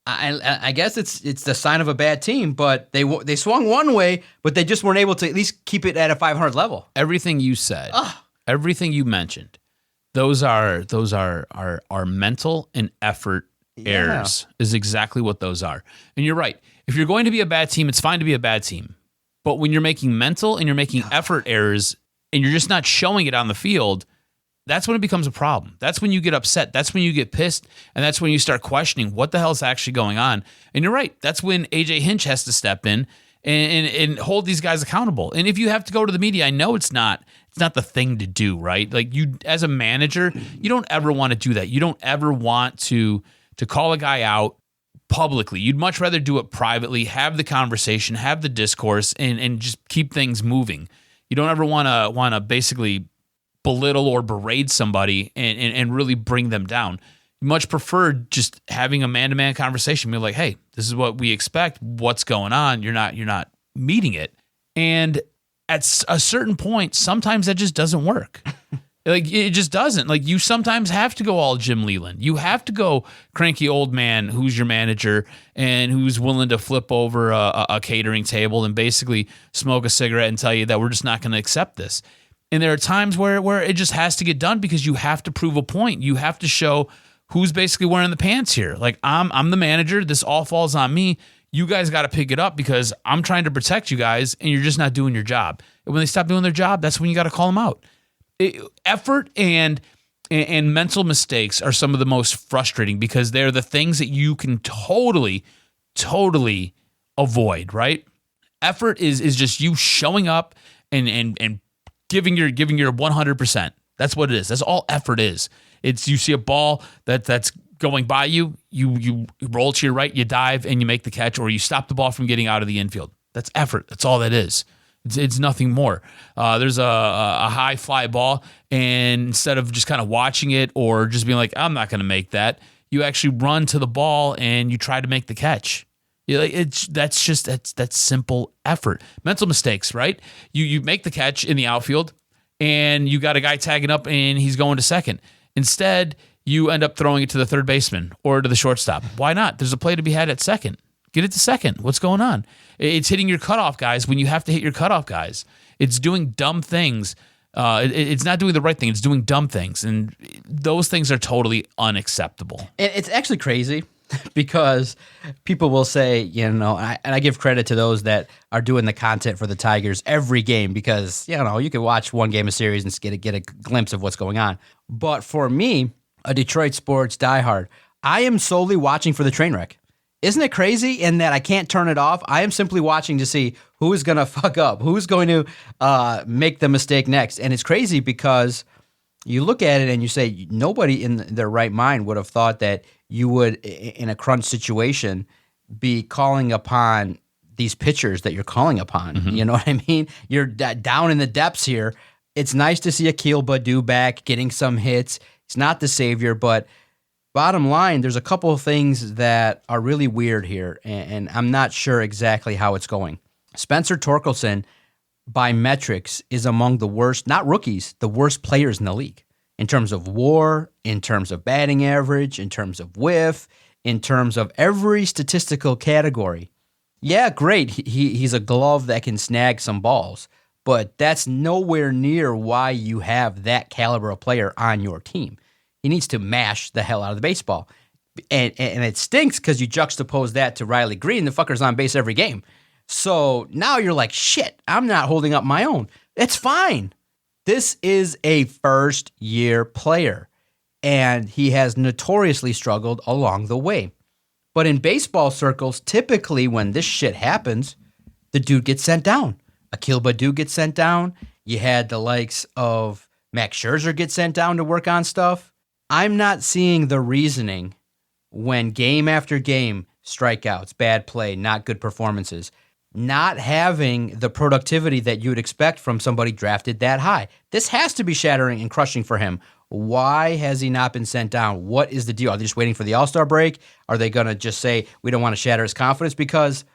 I guess it's the sign of a bad team. But they swung one way, but they just weren't able to at least keep it at a 500 level.
Everything you said, everything you mentioned, those are mental and effort errors. Is exactly what those are. And you're right. If you're going to be a bad team, it's fine to be a bad team. But when you're making mental and you're making effort errors and you're just not showing it on the field, that's when it becomes a problem. That's when you get upset. That's when you get pissed. And that's when you start questioning what the hell is actually going on. And you're right. That's when AJ Hinch has to step in and hold these guys accountable. And if you have to go to the media, I know it's not the thing to do, right? Like, you, as a manager, you don't ever want to do that. You don't ever want to call a guy out publicly. You'd much rather do it privately, have the conversation, have the discourse, and just keep things moving. You don't ever want to basically belittle or berate somebody and really bring them down. You much prefer just having a man-to-man conversation. Be like, hey, this is what we expect. What's going on? You're not meeting it. And at a certain point, sometimes that just doesn't work. Like, it just doesn't. Like, you sometimes have to go all Jim Leland. You have to go cranky old man who's your manager and who's willing to flip over a catering table and basically smoke a cigarette and tell you that we're just not going to accept this. And there are times where it just has to get done because you have to prove a point. You have to show who's basically wearing the pants here. Like, I'm the manager. This all falls on me. You guys got to pick it up because I'm trying to protect you guys and you're just not doing your job. And when they stop doing their job, that's when you got to call them out. effort and mental mistakes are some of the most frustrating because they're the things that you can totally avoid, right? Effort is just you showing up and giving your 100%. That's what it is. That's all effort is. It's you see a ball that's going by you roll to your right, you dive and you make the catch, or you stop the ball from getting out of the infield. That's effort. That's all that is. It's nothing more. There's a high fly ball, and instead of just kind of watching it or just being like, I'm not going to make that, you actually run to the ball and you try to make the catch. That's simple effort. Mental mistakes, right? You make the catch in the outfield, and you got a guy tagging up and he's going to second. Instead, you end up throwing it to the third baseman or to the shortstop. Why not? There's a play to be had at second. Get it to second. What's going on? It's hitting your cutoff guys when you have to hit your cutoff guys. It's doing dumb things. It's not doing the right thing. It's doing dumb things. And those things are totally unacceptable.
It's actually crazy because people will say, and I give credit to those that are doing the content for the Tigers every game because, you can watch one game a series and get a glimpse of what's going on. But for me, a Detroit sports diehard, I am solely watching for the train wreck. Isn't it crazy in that I can't turn it off? I am simply watching to see who is going to fuck up, who's going to make the mistake next. And it's crazy because you look at it and you say nobody in their right mind would have thought that you would, in a crunch situation, be calling upon these pitchers that you're calling upon. Mm-hmm. You know what I mean? You're down in the depths here. It's nice to see Akil Baddoo back, getting some hits. He's not the savior, but bottom line, there's a couple of things that are really weird here, and I'm not sure exactly how it's going. Spencer Torkelson, by metrics, is among the worst, not rookies, the worst players in the league. In terms of WAR, in terms of batting average, in terms of whiff, in terms of every statistical category. Yeah, great, he's a glove that can snag some balls, but that's nowhere near why you have that caliber of player on your team. He needs to mash the hell out of the baseball. And it stinks because you juxtapose that to Riley Green. The fucker's on base every game. So now you're like, shit, I'm not holding up my own. It's fine. This is a first-year player, and he has notoriously struggled along the way. But in baseball circles, typically when this shit happens, the dude gets sent down. Akil Baddoo gets sent down. You had the likes of Max Scherzer get sent down to work on stuff. I'm not seeing the reasoning when game after game, strikeouts, bad play, not good performances, not having the productivity that you would expect from somebody drafted that high. This has to be shattering and crushing for him. Why has he not been sent down? What is the deal? Are they just waiting for the All-Star break? Are they going to just say, we don't want to shatter his confidence? Because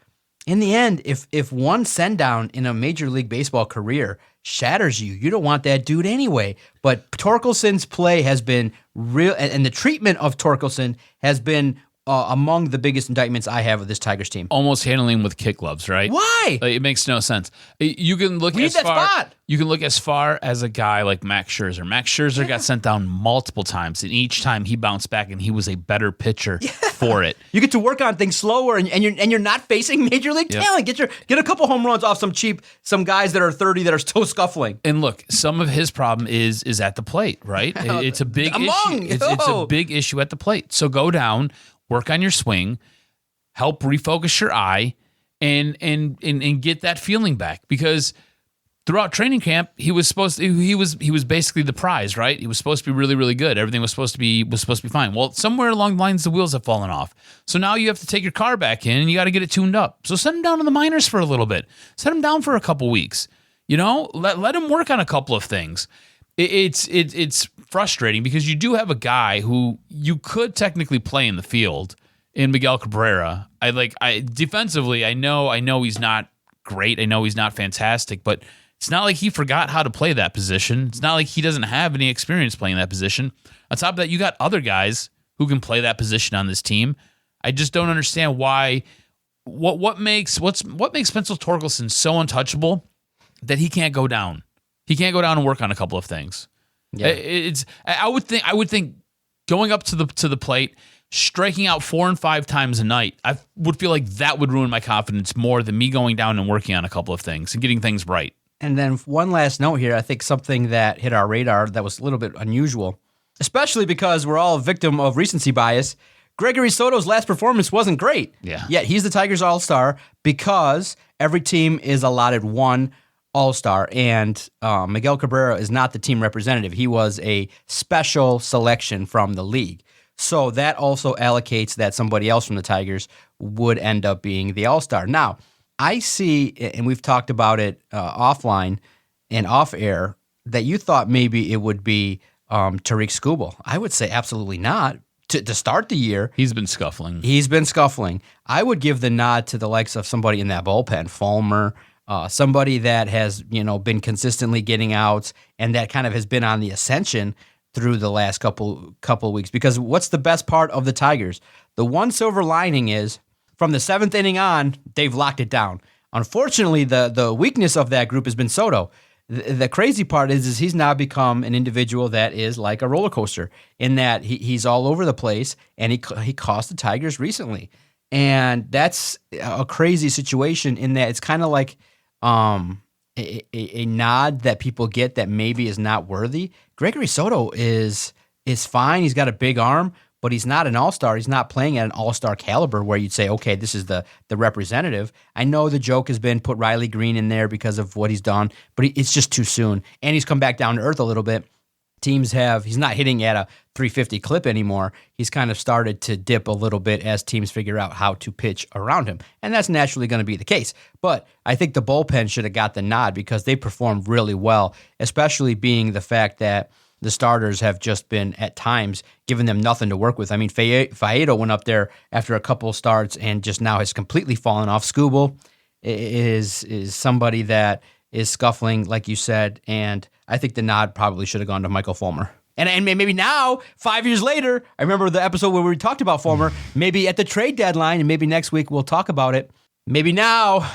in the end, if one send down in a Major League Baseball career shatters you, you don't want that dude anyway. But Torkelson's play has been real, and the treatment of Torkelson has been among the biggest indictments I have of this Tigers team.
Almost handling with kick gloves, right?
Why?
It makes no sense. You can look
Read
as
that
far.
spot.
You can look as far as a guy like Max Scherzer. Max Scherzer got sent down multiple times, and each time he bounced back, and he was a better pitcher for it.
You get to work on things slower, and you're not facing major league talent. Get a couple home runs off some guys that are 30 that are still scuffling.
And look, some of his problem is at the plate, right? It's a big issue. It's a big issue at the plate. So go down, work on your swing, help refocus your eye, and get that feeling back. Because throughout training camp, he was basically the prize, right? He was supposed to be really, really good. Everything was supposed to be fine. Well, somewhere along the lines, the wheels have fallen off. So now you have to take your car back in, and you got to get it tuned up. So send him down to the minors for a little bit. Send him down for a couple weeks. Let him work on a couple of things. It's frustrating because you do have a guy who you could technically play in the field in Miguel Cabrera. Defensively, I know he's not great. I know he's not fantastic, but it's not like he forgot how to play that position. It's not like he doesn't have any experience playing that position. On top of that, you got other guys who can play that position on this team. I just don't understand why. What makes Spencer Torkelson so untouchable that he can't go down? He can't go down and work on a couple of things. Yeah. I would think going up to the plate, striking out 4 and 5 times a night, I would feel like that would ruin my confidence more than me going down and working on a couple of things and getting things right.
And then one last note here, I think something that hit our radar that was a little bit unusual, especially because we're all a victim of recency bias. Gregory Soto's last performance wasn't great.
Yeah.
Yet he's the Tigers All-Star because every team is allotted one All-Star, and Miguel Cabrera is not the team representative. He was a special selection from the league. So that also allocates that somebody else from the Tigers would end up being the All-Star. Now, I see, and we've talked about it offline and off-air, that you thought maybe it would be Tariq Skubal. I would say absolutely not. To start the year,
He's been scuffling.
I would give the nod to the likes of somebody in that bullpen, Fulmer, somebody that has been consistently getting outs and that kind of has been on the ascension through the last couple weeks. Because what's the best part of the Tigers? The one silver lining is from the seventh inning on, they've locked it down. Unfortunately, the weakness of that group has been Soto. The crazy part is he's now become an individual that is like a roller coaster in that he's all over the place, and he cost the Tigers recently. And that's a crazy situation in that it's kind of like a nod that people get that maybe is not worthy. Gregory Soto is fine. He's got a big arm, but he's not an all-star. He's not playing at an all-star caliber where you'd say, okay, this is the representative. I know the joke has been put Riley Green in there because of what he's done, but it's just too soon. And he's come back down to earth a little bit. He's not hitting at a 350 clip anymore. He's kind of started to dip a little bit as teams figure out how to pitch around him. And that's naturally going to be the case. But I think the bullpen should have got the nod because they performed really well, especially being the fact that the starters have just been, at times, giving them nothing to work with. I mean, Faedo went up there after a couple of starts and just now has completely fallen off. Skubal is somebody that is scuffling, like you said, and I think the nod probably should have gone to Michael Fulmer. And maybe now, 5 year later, I remember the episode where we talked about Fulmer, maybe at the trade deadline, and maybe next week we'll talk about it. Maybe now,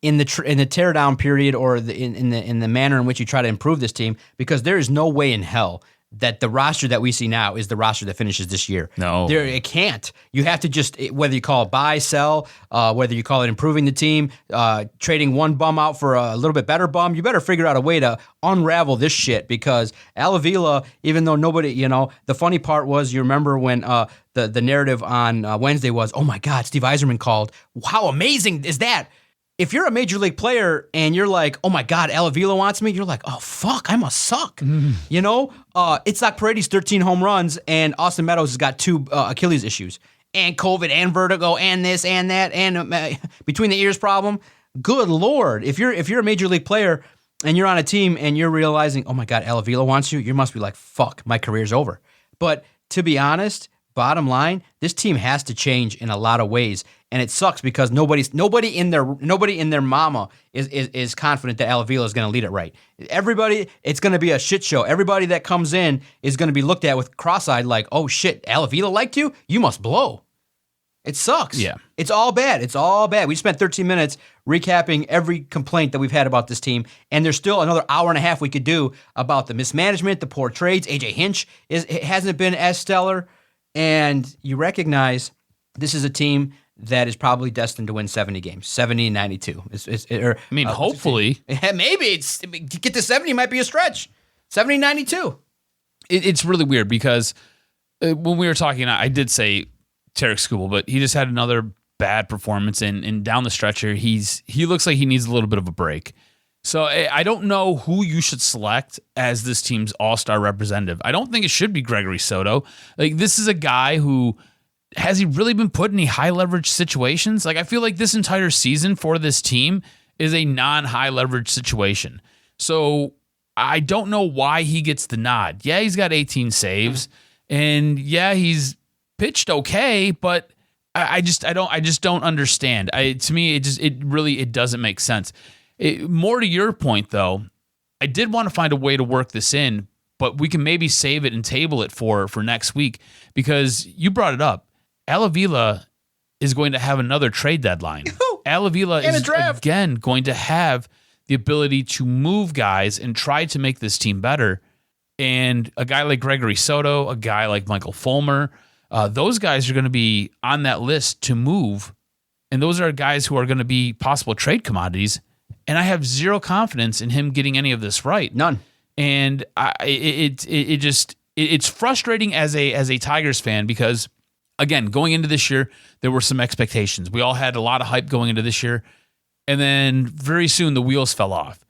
in the teardown period or in the manner in which you try to improve this team, because there is no way in hell that the roster that we see now is the roster that finishes this year.
No.
It can't. You have to just, whether you call it buy, sell, whether you call it improving the team, trading one bum out for a little bit better bum, you better figure out a way to unravel this shit because Al Avila, even though nobody, the funny part was, you remember when the narrative on Wednesday was, oh my God, Steve Yzerman called. How amazing is that? If you're a major league player and you're like, oh my God, Al Avila wants me, you're like, oh fuck, I must suck. Itzhak Paredes 13 home runs and Austin Meadows has got 2 Achilles issues and COVID and vertigo and this and that and between the ears problem. Good Lord, if you're a major league player and you're on a team and you're realizing, oh my God, Al Avila wants you must be like, fuck, my career's over. But to be honest, bottom line, this team has to change in a lot of ways. And it sucks because nobody in their mama is confident that Al Avila is going to lead it right. Everybody, it's going to be a shit show. Everybody that comes in is going to be looked at with cross-eyed like, oh shit, Al Avila liked you? You must blow. It sucks.
Yeah.
It's all bad. We spent 13 minutes recapping every complaint that we've had about this team, and there's still another hour and a half we could do about the mismanagement, the poor trades. AJ Hinch hasn't been as stellar, and you recognize this is a team that is probably destined to win 70 games, 70, 92.
Hopefully.
Maybe get to 70 might be a stretch. 70, 92.
It's really weird because when we were talking, I did say Tariq Skubal, but he just had another bad performance, and down the stretch here, he looks like he needs a little bit of a break. So I don't know who you should select as this team's all-star representative. I don't think it should be Gregory Soto. Like, this is a guy who, has he really been put in any high leverage situations? Like, I feel like this entire season for this team is a non-high leverage situation. So I don't know why he gets the nod. Yeah, he's got 18 saves, and yeah, he's pitched okay, but I just don't understand. To me, it doesn't make sense. More to your point, though, I did want to find a way to work this in, but we can maybe save it and table it for next week because you brought it up. Al Avila is going to have another trade deadline. Al Avila is again going to have the ability to move guys and try to make this team better. And a guy like Gregory Soto, a guy like Michael Fulmer, those guys are going to be on that list to move. And those are guys who are going to be possible trade commodities And I have zero confidence in him getting any of this right.
None.
And it's frustrating as a Tigers fan because, again, going into this year, there were some expectations. We all had a lot of hype going into this year. And then very soon the wheels fell off.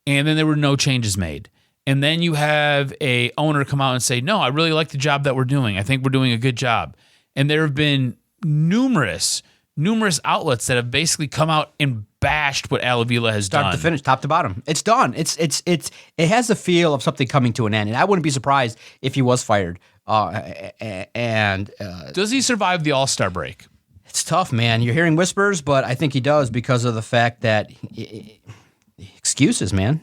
And then there were no changes made. And then you have a owner come out and say, no, I really like the job that we're doing. I think we're doing a good job. And there have been numerous outlets that have basically come out and bashed what Al Avila has done.
Start to finish, top to bottom. It's done. It has the feel of something coming to an end. And I wouldn't be surprised if he was fired. Does
he survive the All-Star break?
It's tough, man. You're hearing whispers, but I think he does because of the fact that excuses, man.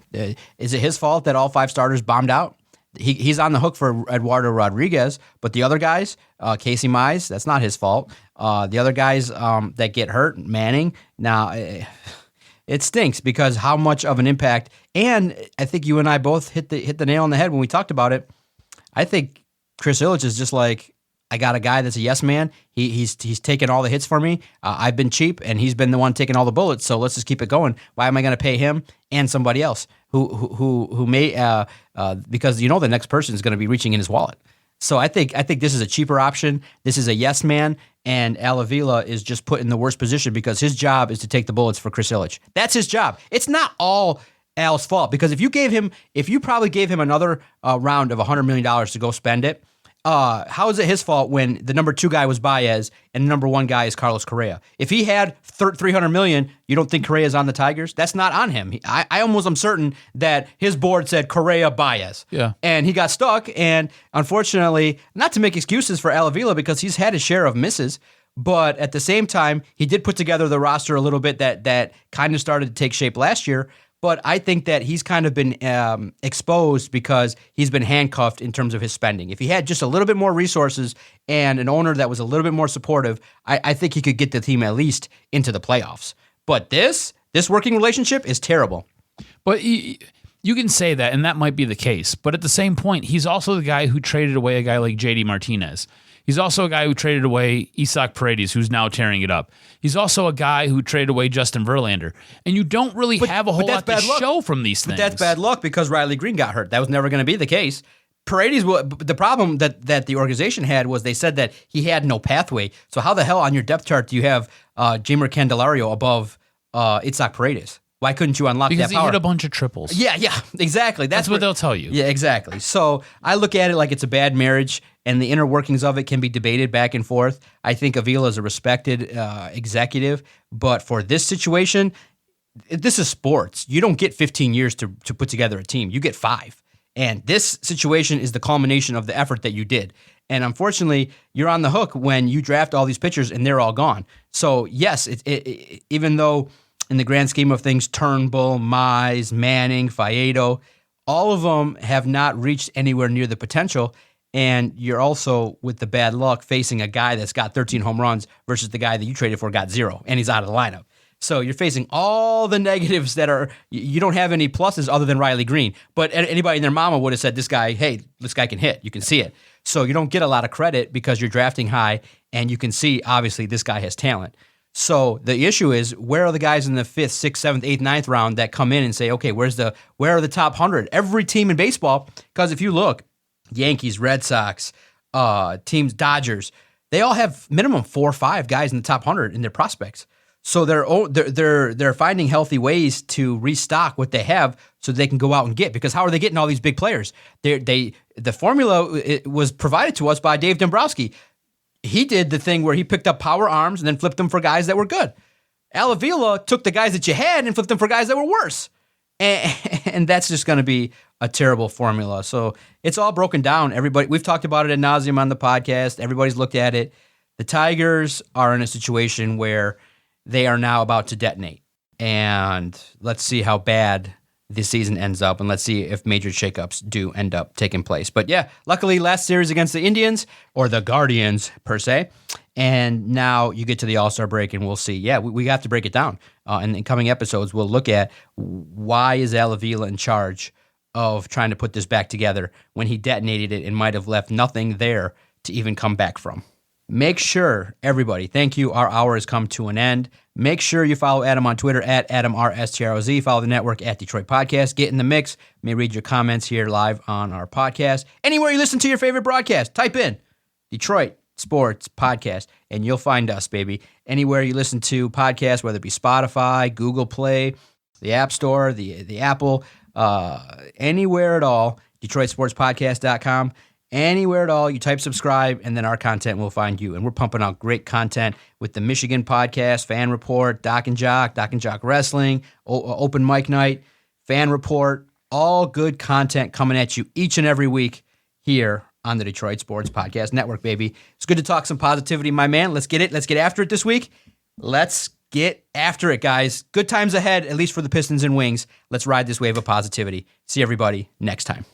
Is it his fault that all 5 starters bombed out? He's on the hook for Eduardo Rodriguez, but the other guys, Casey Mize, that's not his fault. The other guys that get hurt, Manning. Now, it stinks because how much of an impact. And I think you and I both hit the nail on the head when we talked about it. I think Chris Ilitch is just like, I got a guy that's a yes man. He's taken all the hits for me. I've been cheap, and he's been the one taking all the bullets. So let's just keep it going. Why am I going to pay him and somebody else who may because the next person is going to be reaching in his wallet. So I think this is a cheaper option. This is a yes man, and Al Avila is just put in the worst position because his job is to take the bullets for Chris Ilitch. That's his job. It's not all Al's fault because if you probably gave him another round of $100 million to go spend it. How is it his fault when the number 2 guy was Baez and the number 1 guy is Carlos Correa? If he had $300 million, you don't think Correa's on the Tigers? That's not on him. I almost am certain that his board said Correa, Baez.
Yeah.
And he got stuck. And unfortunately, not to make excuses for Al Avila because he's had his share of misses, but at the same time, he did put together the roster a little bit that kind of started to take shape last year. But I think that he's kind of been exposed because he's been handcuffed in terms of his spending. If he had just a little bit more resources and an owner that was a little bit more supportive, I think he could get the team at least into the playoffs. But this working relationship is terrible.
But you can say that, and that might be the case. But at the same point, he's also the guy who traded away a guy like JD Martinez. He's also a guy who traded away Isaac Paredes, who's now tearing it up. He's also a guy who traded away Justin Verlander. And you don't really have a whole lot to show from these things.
But that's bad luck because Riley Green got hurt. That was never going to be the case. Paredes, the problem that the organization had was they said that he had no pathway. So how the hell on your depth chart do you have Jamer Candelario above Isaac Paredes? Why couldn't you unlock
because
that power?
Because he hit a bunch of triples.
Yeah, exactly.
That's what they'll tell you.
Yeah, exactly. So I look at it like it's a bad marriage, and the inner workings of it can be debated back and forth. I think Avila is a respected executive, but for this situation, this is sports. You don't get 15 years to put together a team. You get 5. And this situation is the culmination of the effort that you did. And unfortunately, you're on the hook when you draft all these pitchers and they're all gone. So yes, even though in the grand scheme of things, Turnbull, Mize, Manning, Faedo, all of them have not reached anywhere near the potential. And you're also, with the bad luck, facing a guy that's got 13 home runs versus the guy that you traded for got 0, and he's out of the lineup. So you're facing all the negatives that are, you don't have any pluses other than Riley Green. But anybody and their mama would have said, this guy can hit. You can see it. So you don't get a lot of credit because you're drafting high, and you can see, obviously, this guy has talent. So the issue is, where are the guys in the 5th, 6th, 7th, 8th, 9th round that come in and say, okay, where are the top 100? Every team in baseball, because if you look, Yankees, Red Sox, teams, Dodgers, they all have minimum 4 or 5 guys in the top 100 in their prospects. So they're finding healthy ways to restock what they have so they can go out and get. Because how are they getting all these big players? The formula was provided to us by Dave Dombrowski. He did the thing where he picked up power arms and then flipped them for guys that were good. Al Avila took the guys that you had and flipped them for guys that were worse. And that's just going to be a terrible formula. So it's all broken down. We've talked about it ad nauseum on the podcast. Everybody's looked at it. The Tigers are in a situation where they are now about to detonate. And let's see how bad this season ends up, and let's see if major shakeups do end up taking place. But yeah, luckily last series against the Indians, or the Guardians per se, and now you get to the All-Star break and we'll see. Yeah, we have to break it down. In coming episodes, we'll look at why is Al Avila in charge of trying to put this back together when he detonated it and might have left nothing there to even come back from. Make sure, everybody, thank you, our hour has come to an end. Make sure you follow Adam on Twitter at AdamRSTROZ. Follow the network at Detroit Podcast. Get in the mix. May read your comments here live on our podcast. Anywhere you listen to your favorite broadcast, type in Detroit Sports Podcast, and you'll find us, baby. Anywhere you listen to podcasts, whether it be Spotify, Google Play, the App Store, the Apple, anywhere at all, DetroitSportsPodcast.com. Anywhere at all, you type subscribe, and then our content will find you. And we're pumping out great content with the Michigan Podcast, Fan Report, DocNJock Wrestling, Open Mic Night, Fan Report, all good content coming at you each and every week here on the Detroit Sports Podcast Network, baby. It's good to talk some positivity, my man. Let's get it. Let's get after it this week. Let's get after it, guys. Good times ahead, at least for the Pistons and Wings. Let's ride this wave of positivity. See everybody next time.